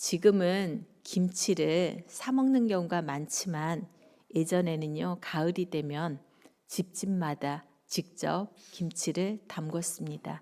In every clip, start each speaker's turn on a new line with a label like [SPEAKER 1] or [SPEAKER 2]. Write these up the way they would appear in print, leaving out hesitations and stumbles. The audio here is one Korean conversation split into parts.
[SPEAKER 1] 지금은 김치를 사 먹는 경우가 많지만 예전에는요, 가을이 되면 집집마다 직접 김치를 담궜습니다.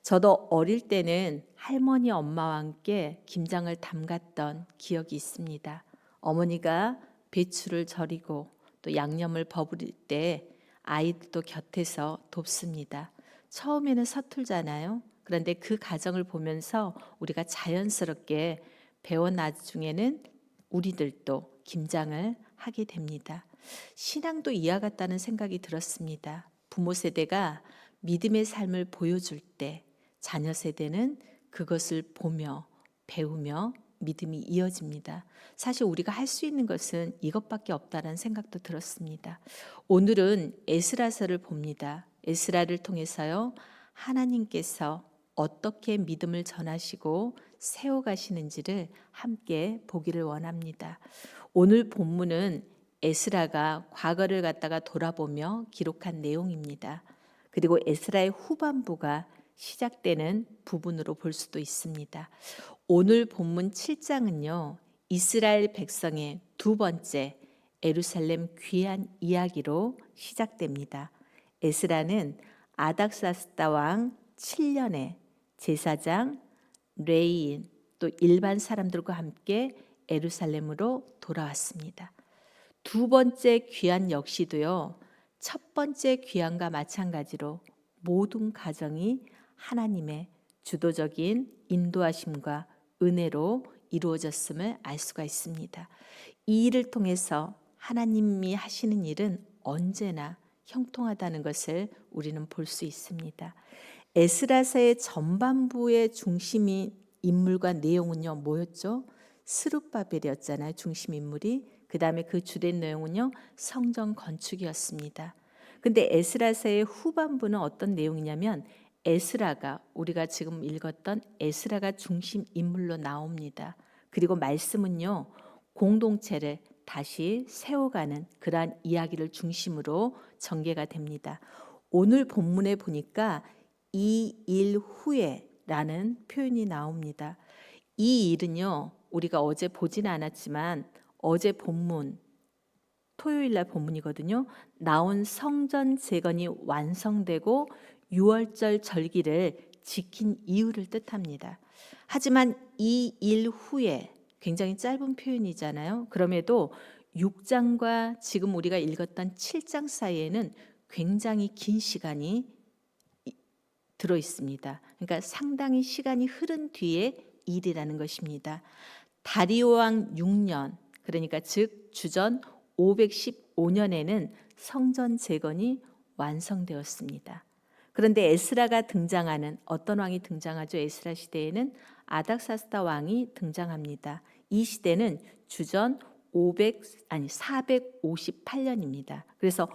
[SPEAKER 1] 저도 어릴 때는 할머니 엄마와 함께 김장을 담갔던 기억이 있습니다. 어머니가 배추를 절이고 또 양념을 버무릴 때 아이들도 곁에서 돕습니다. 처음에는 서툴잖아요. 그런데 그 과정을 보면서 우리가 자연스럽게 배워 나중에는 우리들도 김장을 하게 됩니다. 신앙도 이와 같다는 생각이 들었습니다. 부모 세대가 믿음의 삶을 보여줄 때 자녀 세대는 그것을 보며 배우며 믿음이 이어집니다. 사실 우리가 할 수 있는 것은 이것밖에 없다는 생각도 들었습니다. 오늘은 에스라서를 봅니다. 에스라를 통해서요, 하나님께서 어떻게 믿음을 전하시고 세워가시는지를 함께 보기를 원합니다. 오늘 본문은 에스라가 과거를 갖다가 돌아보며 기록한 내용입니다. 그리고 에스라의 후반부가 시작되는 부분으로 볼 수도 있습니다. 오늘 본문 7장은요, 이스라엘 백성의 두 번째 예루살렘 귀환 이야기로 시작됩니다. 에스라는 아닥사스다 왕 7년에 제사장, 레위인, 또 일반 사람들과 함께 예루살렘으로 돌아왔습니다. 두 번째 귀환 역시도요, 첫 번째 귀환과 마찬가지로 모든 가정이 하나님의 주도적인 인도하심과 은혜로 이루어졌음을 알 수가 있습니다. 이 일을 통해서 하나님이 하시는 일은 언제나 형통하다는 것을 우리는 볼 수 있습니다. 에스라서의 전반부의 중심인 인물과 내용은요, 뭐였죠? 스룹바벨이었잖아요, 중심 인물이. 그 다음에 그 주된 내용은요, 성전 건축이었습니다. 근데 에스라서의 후반부는 어떤 내용이냐면 에스라가, 우리가 지금 읽었던 에스라가 중심 인물로 나옵니다. 그리고 말씀은요, 공동체를 다시 세워가는 그러한 이야기를 중심으로 전개가 됩니다. 오늘 본문에 보니까 이 일 후에 라는 표현이 나옵니다. 이 일은요, 우리가 어제 보지는 않았지만 어제 본문, 토요일 날 본문이거든요. 나온 성전 재건이 완성되고 유월절 절기를 지킨 이유를 뜻합니다. 하지만 이 일 후에, 굉장히 짧은 표현이잖아요. 그럼에도 6장과 지금 우리가 읽었던 7장 사이에는 굉장히 긴 시간이 들어 있습니다. 그러니까 상당히 시간이 흐른 뒤에 일이라는 것입니다. 다리오 왕 6년, 그러니까 즉 주전 515년에는 성전 재건이 완성되었습니다. 그런데 에스라가 등장하는, 어떤 왕이 등장하죠? 에스라 시대에는 아닥사스다 왕이 등장합니다. 이 시대는 주전 458년입니다. 그래서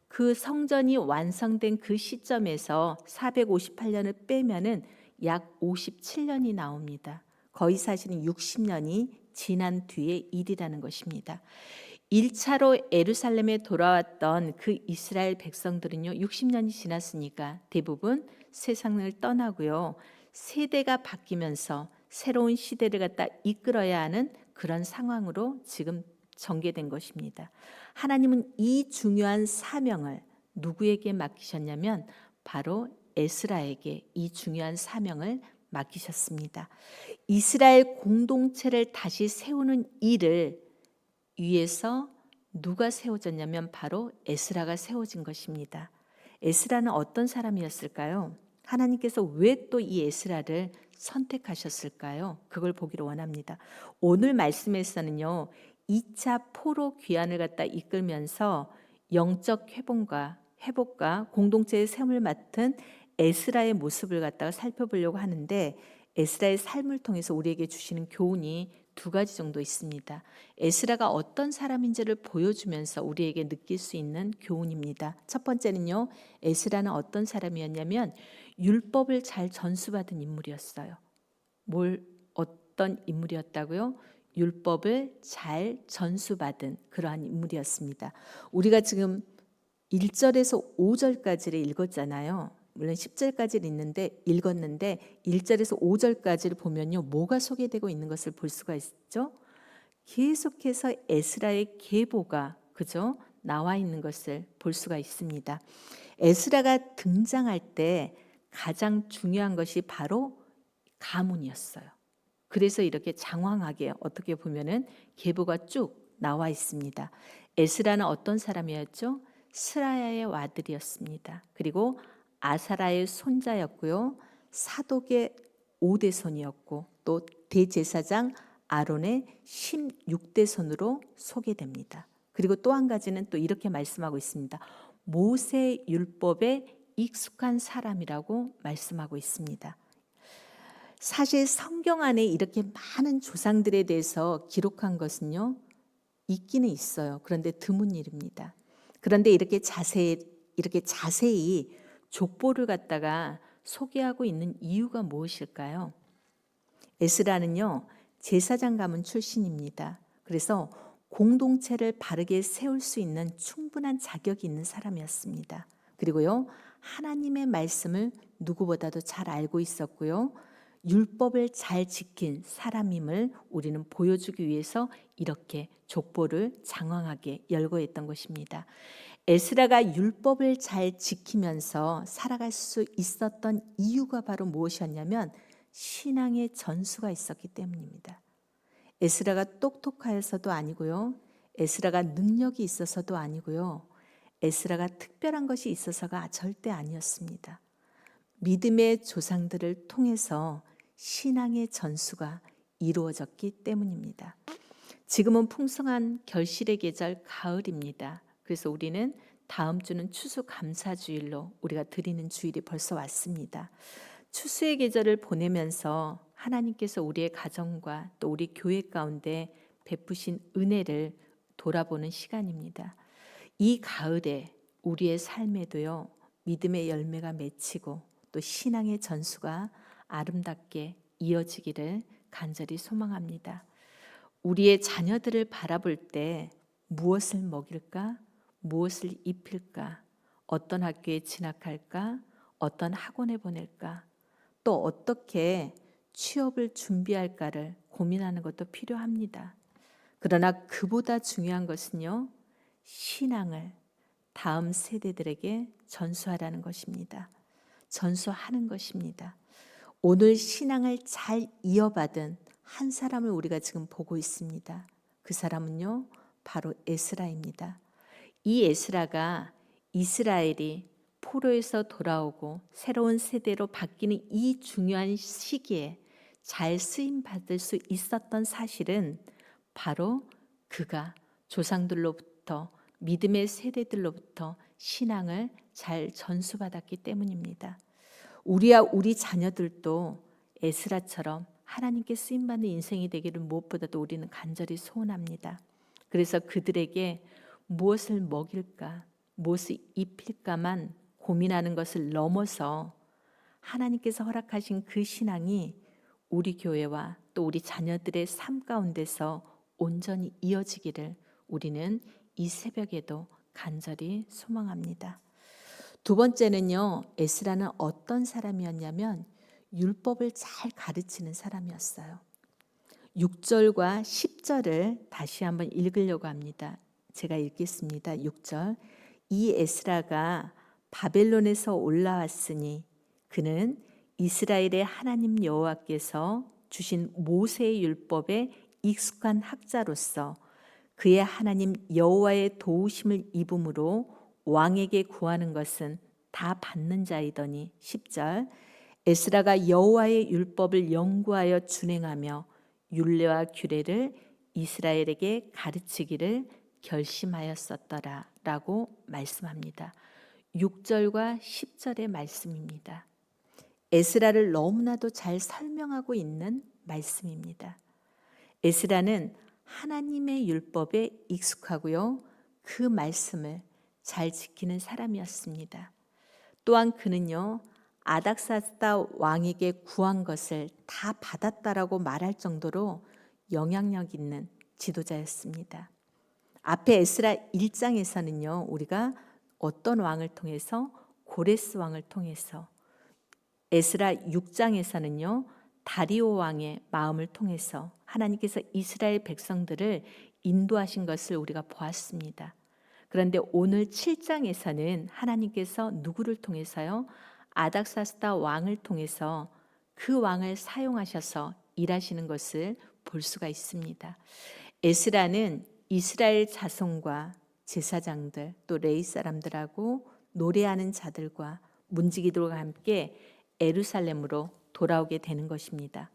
[SPEAKER 1] 그 성전이 완성된 그 시점에서 458년을 빼면은 약 57년이 나옵니다. 거의 사실은 60년이 지난 뒤의 일이라는 것입니다. 1차로 예루살렘에 돌아왔던 그 이스라엘 백성들은요, 60년이 지났으니까 대부분 세상을 떠나고요, 세대가 바뀌면서 새로운 시대를 갖다 이끌어야 하는 그런 상황으로 지금 전개된 것입니다. 하나님은 이 중요한 사명을 누구에게 맡기셨냐면 바로 에스라에게 이 중요한 사명을 맡기셨습니다. 이스라엘 공동체를 다시 세우는 일을 위해서 누가 세워졌냐면 바로 에스라가 세워진 것입니다. 에스라는 어떤 사람이었을까요? 하나님께서 왜 또 이 에스라를 선택하셨을까요? 그걸 보기를 원합니다. 오늘 말씀에서는요, 2차 포로 귀환을 갖다 이끌면서 영적 회복과 공동체의 세움을 맡은 에스라의 모습을 갖다가 살펴보려고 하는데, 에스라의 삶을 통해서 우리에게 주시는 교훈이 두 가지 정도 있습니다. 에스라가 어떤 사람인지를 보여주면서 우리에게 느낄 수 있는 교훈입니다. 첫 번째는요, 에스라는 어떤 사람이었냐면 율법을 잘 전수받은 인물이었어요. 어떤 인물이었다고요? 율법을 잘 전수받은 그러한 인물이었습니다. 우리가 지금 1절에서 5절까지를 읽었잖아요. 물론 10절까지는 있는데 읽었는데 1절에서 5절까지를 보면요. 뭐가 소개되고 있는 것을 볼 수가 있죠. 계속해서 에스라의 계보가 그죠? 나와 있는 것을 볼 수가 있습니다. 에스라가 등장할 때 가장 중요한 것이 바로 가문이었어요. 그래서 이렇게 장황하게 어떻게 보면은 계보가 쭉 나와 있습니다. 에스라는 어떤 사람이었죠? 스라야의 아들이었습니다. 그리고 아사라의 손자였고요. 사독의 5대손이었고 또 대제사장 아론의 16대손으로 소개됩니다. 그리고 또 한 가지는 또 이렇게 말씀하고 있습니다. 모세 율법에 익숙한 사람이라고 말씀하고 있습니다. 사실 성경 안에 이렇게 많은 조상들에 대해서 기록한 것은요, 있기는 있어요. 그런데 드문 일입니다. 그런데 이렇게 자세히 족보를 갖다가 소개하고 있는 이유가 무엇일까요? 에스라는요, 제사장 가문 출신입니다. 그래서 공동체를 바르게 세울 수 있는 충분한 자격이 있는 사람이었습니다. 그리고요, 하나님의 말씀을 누구보다도 잘 알고 있었고요. 율법을 잘 지킨 사람임을 우리는 보여주기 위해서 이렇게 족보를 장황하게 열거했던 것입니다. 에스라가 율법을 잘 지키면서 살아갈 수 있었던 이유가 바로 무엇이었냐면 신앙의 전수가 있었기 때문입니다. 에스라가 똑똑하여서도 아니고요. 에스라가 능력이 있어서도 아니고요. 에스라가 특별한 것이 있어서가 절대 아니었습니다. 믿음의 조상들을 통해서 신앙의 전수가 이루어졌기 때문입니다. 지금은 풍성한 결실의 계절 가을입니다. 그래서 우리는 다음 주는 추수감사주일로 우리가 드리는 주일이 벌써 왔습니다. 추수의 계절을 보내면서 하나님께서 우리의 가정과 또 우리 교회 가운데 베푸신 은혜를 돌아보는 시간입니다. 이 가을에 우리의 삶에도요, 믿음의 열매가 맺히고 또 신앙의 전수가 아름답게 이어지기를 간절히 소망합니다. 우리의 자녀들을 바라볼 때 무엇을 먹일까? 무엇을 입힐까? 어떤 학교에 진학할까? 어떤 학원에 보낼까? 또 어떻게 취업을 준비할까를 고민하는 것도 필요합니다. 그러나 그보다 중요한 것은요, 신앙을 다음 세대들에게 전수하라는 것입니다. 전수하는 것입니다. 오늘 신앙을 잘 이어받은 한 사람을 우리가 지금 보고 있습니다. 그 사람은요, 바로 에스라입니다. 이 에스라가 이스라엘이 포로에서 돌아오고 새로운 세대로 바뀌는 이 중요한 시기에 잘 쓰임 받을 수 있었던 사실은 바로 그가 조상들로부터 믿음의 세대들로부터 신앙을 잘 전수받았기 때문입니다. 우리와 우리 자녀들도 에스라처럼 하나님께 쓰임받는 인생이 되기를 무엇보다도 우리는 간절히 소원합니다. 그래서 그들에게 무엇을 먹일까, 무엇을 입힐까만 고민하는 것을 넘어서 하나님께서 허락하신 그 신앙이 우리 교회와 또 우리 자녀들의 삶 가운데서 온전히 이어지기를 우리는 이 새벽에도 간절히 소망합니다. 두 번째는요, 에스라는 어떤 사람이었냐면 율법을 잘 가르치는 사람이었어요. 6절과 10절을 다시 한번 읽으려고 합니다. 제가 읽겠습니다. 6절. 이 에스라가 바벨론에서 올라왔으니 그는 이스라엘의 하나님 여호와께서 주신 모세의 율법에 익숙한 학자로서 그의 하나님 여호와의 도우심을 입음으로 왕에게 구하는 것은 다 받는 자이더니 10절. 에스라가 여호와의 율법을 연구하여 준행하며 율례와 규례를 이스라엘에게 가르치기를 결심하였었더라 라고 말씀합니다. 6절과 10절의 말씀입니다. 에스라를 너무나도 잘 설명하고 있는 말씀입니다. 에스라는 하나님의 율법에 익숙하고요, 그 말씀을 잘 지키는 사람이었습니다. 또한 그는요, 아닥사스다 왕에게 구한 것을 다 받았다라고 말할 정도로 영향력 있는 지도자였습니다. 앞에 에스라 1장에서는요, 우리가 어떤 왕을 통해서 고레스 왕을 통해서, 에스라 6장에서는요 다리오 왕의 마음을 통해서 하나님께서 이스라엘 백성들을 인도하신 것을 우리가 보았습니다. 그런데 오늘 7장에서는 하나님께서 누구를 통해서요? 아닥사스다 왕을 통해서 그 왕을 사용하셔서 일하시는 것을 볼 수가 있습니다. 에스라는 이스라엘 자손과 제사장들 또 레위 사람들하고 노래하는 자들과 문지기들과 함께 예루살렘으로 돌아오게 되는 것입니다.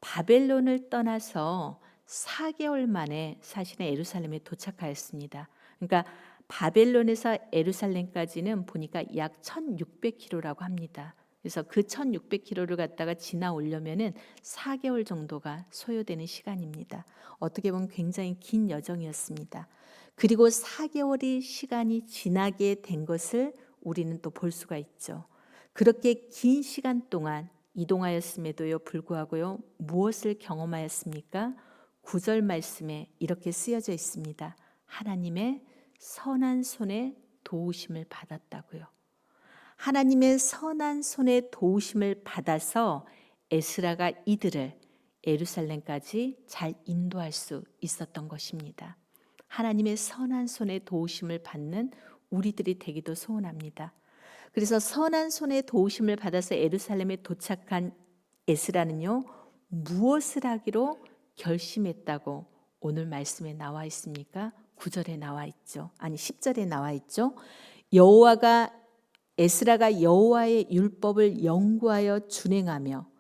[SPEAKER 1] 바벨론을 떠나서 4개월 만에 사실은 예루살렘에 도착하였습니다. 그러니까 바벨론에서 예루살렘까지는 보니까 약 1600km라고 합니다. 그래서 그 1600km를 갖다가 지나 오려면은 4개월 정도가 소요되는 시간입니다. 어떻게 보면 굉장히 긴 여정이었습니다. 그리고 4개월의 시간이 지나게 된 것을 우리는 또 볼 수가 있죠. 그렇게 긴 시간 동안 이동하였음에도 불구하고요, 무엇을 경험하였습니까? 9절 말씀에 이렇게 쓰여져 있습니다. 하나님의 선한 손에 도우심을 받았다고요. 하나님의 선한 손에 도우심을 받아서 에스라가 이들을 예루살렘까지 잘 인도할 수 있었던 것입니다. 하나님의 선한 손에 도우심을 받는 우리들이 되기도 소원합니다. 그래서 선한 손에 도우심을 받아서 예루살렘에 도착한 에스라는요, 무엇을 하기로 결심했다고 오늘 말씀에 나와 있습니까? 9절에 나와 있죠. 아니 10절에 나와 있죠. 에스라가 여호와의 율법을 연구하여 준행하며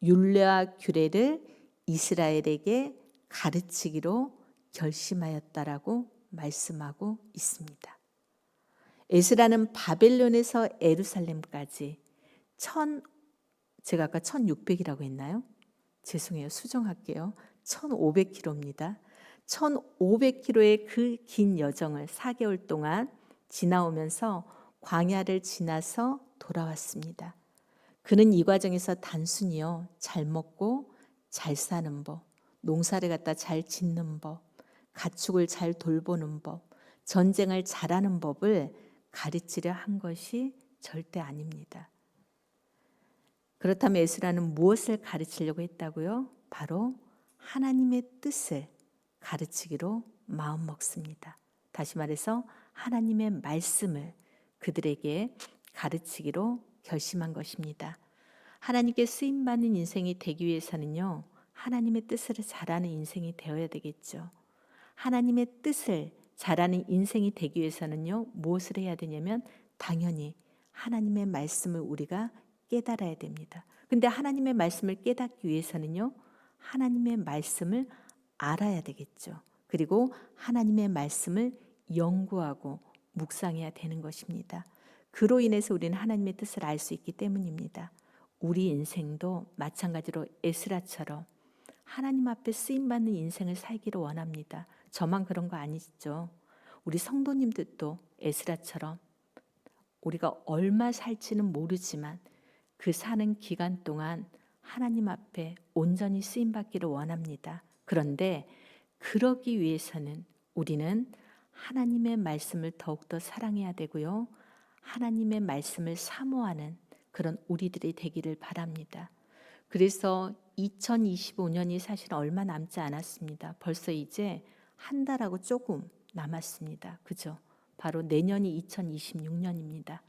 [SPEAKER 1] 율례와 규례를 이스라엘에게 가르치기로 결심하였다라고 말씀하고 있습니다. 에스라는 바벨론에서 예루살렘까지 제가 아까 1600이라고 했나요? 죄송해요. 수정할게요. 1500km입니다. 1500km의 그 긴 여정을 4개월 동안 지나오면서 광야를 지나서 돌아왔습니다. 그는 이 과정에서 단순히요, 잘 먹고 잘 사는 법, 농사를 갖다 잘 짓는 법, 가축을 잘 돌보는 법, 전쟁을 잘하는 법을 가르치려 한 것이 절대 아닙니다. 그렇다면 에스라는 무엇을 가르치려고 했다고요? 바로 하나님의 뜻을 가르치기로 마음먹습니다. 다시 말해서 하나님의 말씀을 그들에게 가르치기로 결심한 것입니다. 하나님께 쓰임받는 인생이 되기 위해서는요, 하나님의 뜻을 잘하는 인생이 되어야 되겠죠. 하나님의 뜻을 잘하는 인생이 되기 위해서는요, 무엇을 해야 되냐면 당연히 하나님의 말씀을 우리가 깨달아야 됩니다. 근데 하나님의 말씀을 깨닫기 위해서는요, 하나님의 말씀을 알아야 되겠죠. 그리고 하나님의 말씀을 연구하고 묵상해야 되는 것입니다. 그로 인해서 우리는 하나님의 뜻을 알 수 있기 때문입니다. 우리 인생도 마찬가지로 에스라처럼 하나님 앞에 쓰임받는 인생을 살기를 원합니다. 저만 그런 거 아니죠. 우리 성도님들도 에스라처럼 우리가 얼마 살지는 모르지만 그 사는 기간 동안 하나님 앞에 온전히 쓰임받기를 원합니다. 그런데 그러기 위해서는 우리는 하나님의 말씀을 더욱더 사랑해야 되고요, 하나님의 말씀을 사모하는 그런 우리들이 되기를 바랍니다. 그래서 2025년이 사실 얼마 남지 않았습니다. 벌써 이제 한 달하고 조금 남았습니다. 그죠? 바로 내년이 2026년입니다.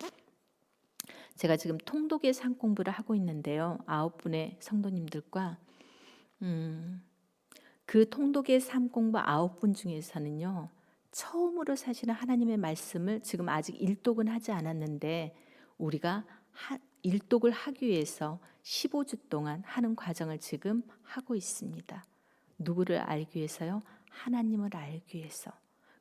[SPEAKER 1] 제가 지금 통독의 산 공부를 하고 있는데요. 9분의 성도님들과 그 통독의 삶 공부 9분 중에서는요, 처음으로 사실은 하나님의 말씀을 지금 아직 일독은 하지 않았는데 우리가 일독을 하기 위해서 15주 동안 하는 과정을 지금 하고 있습니다. 누구를 알기 위해서요? 하나님을 알기 위해서.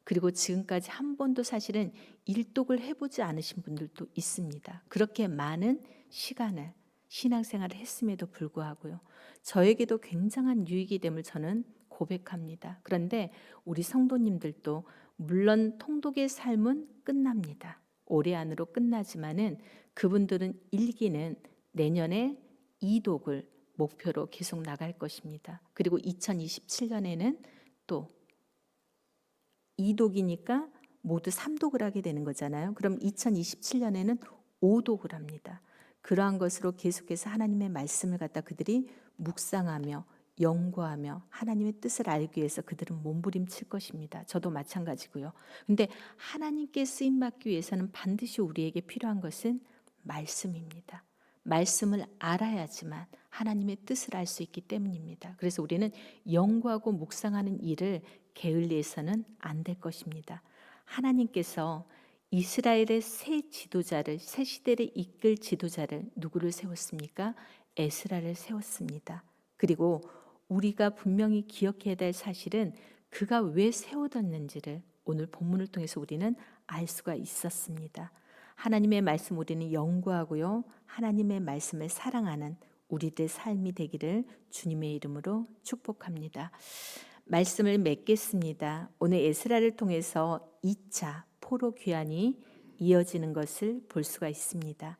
[SPEAKER 1] 그리고 지금까지 한 번도 사실은 일독을 해보지 않으신 분들도 있습니다. 그렇게 많은 시간을 신앙생활을 했음에도 불구하고요, 저에게도 굉장한 유익이 됨을 저는 고백합니다. 그런데 우리 성도님들도 물론 통독의 삶은 끝납니다. 올해 안으로 끝나지만은 그분들은 일기는 내년에 이독을 목표로 계속 나갈 것입니다. 그리고 2027년에는 또 이독이니까 모두 3독을 하게 되는 거잖아요. 그럼 2027년에는 오독을 합니다. 그러한 것으로 계속해서 하나님의 말씀을 갖다 그들이 묵상하며 연구하며 하나님의 뜻을 알기 위해서 그들은 몸부림칠 것입니다. 저도 마찬가지고요. 근데 하나님께 쓰임 받기 위해서는 반드시 우리에게 필요한 것은 말씀입니다. 말씀을 알아야지만 하나님의 뜻을 알 수 있기 때문입니다. 그래서 우리는 연구하고 묵상하는 일을 게을리해서는 안 될 것입니다. 하나님께서 이스라엘의 새 지도자를, 새 시대를 이끌 지도자를 누구를 세웠습니까? 에스라를 세웠습니다. 그리고 우리가 분명히 기억해야 될 사실은 그가 왜 세워졌는지를 오늘 본문을 통해서 우리는 알 수가 있었습니다. 하나님의 말씀 우리는 연구하고요. 하나님의 말씀을 사랑하는 우리들의 삶이 되기를 주님의 이름으로 축복합니다. 말씀을 맺겠습니다. 오늘 에스라를 통해서 2차 포로 귀환이 이어지는 것을 볼 수가 있습니다.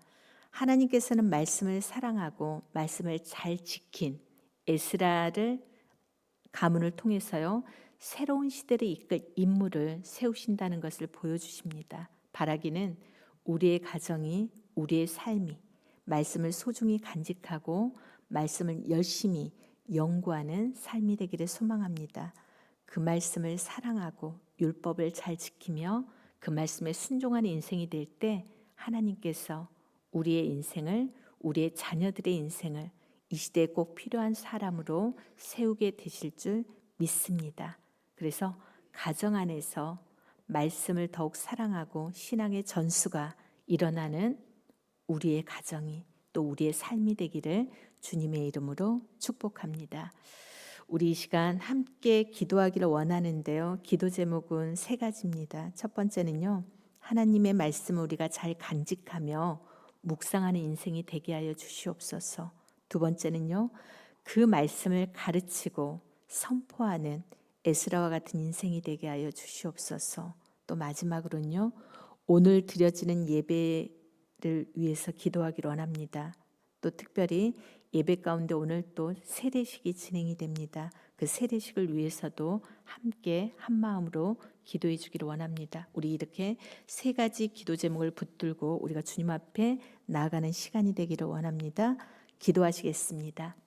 [SPEAKER 1] 하나님께서는 말씀을 사랑하고 말씀을 잘 지킨 에스라를 가문을 통해서요. 새로운 시대를 이끌 인물을 세우신다는 것을 보여주십니다. 바라기는 우리의 가정이, 우리의 삶이 말씀을 소중히 간직하고 말씀을 열심히 연구하는 삶이 되기를 소망합니다. 그 말씀을 사랑하고 율법을 잘 지키며 그 말씀에 순종하는 인생이 될 때 하나님께서 우리의 인생을, 우리의 자녀들의 인생을 이 시대에 꼭 필요한 사람으로 세우게 되실 줄 믿습니다. 그래서 가정 안에서 말씀을 더욱 사랑하고 신앙의 전수가 일어나는 우리의 가정이 또 우리의 삶이 되기를 주님의 이름으로 축복합니다. 우리 이 시간 함께 기도하기를 원하는데요. 기도 제목은 3가지입니다. 첫 번째는요. 하나님의 말씀을 우리가 잘 간직하며 묵상하는 인생이 되게 하여 주시옵소서. 두 번째는요. 그 말씀을 가르치고 선포하는 에스라와 같은 인생이 되게 하여 주시옵소서. 또 마지막으로는요. 오늘 드려지는 예배를 위해서 기도하기를 원합니다. 또 특별히 예배 가운데 오늘 또 세례식이 진행이 됩니다. 그 세례식을 위해서도 함께 한 마음으로 기도해 주기를 원합니다. 우리 이렇게 3가지 기도 제목을 붙들고 우리가 주님 앞에 나아가는 시간이 되기를 원합니다. 기도하시겠습니다.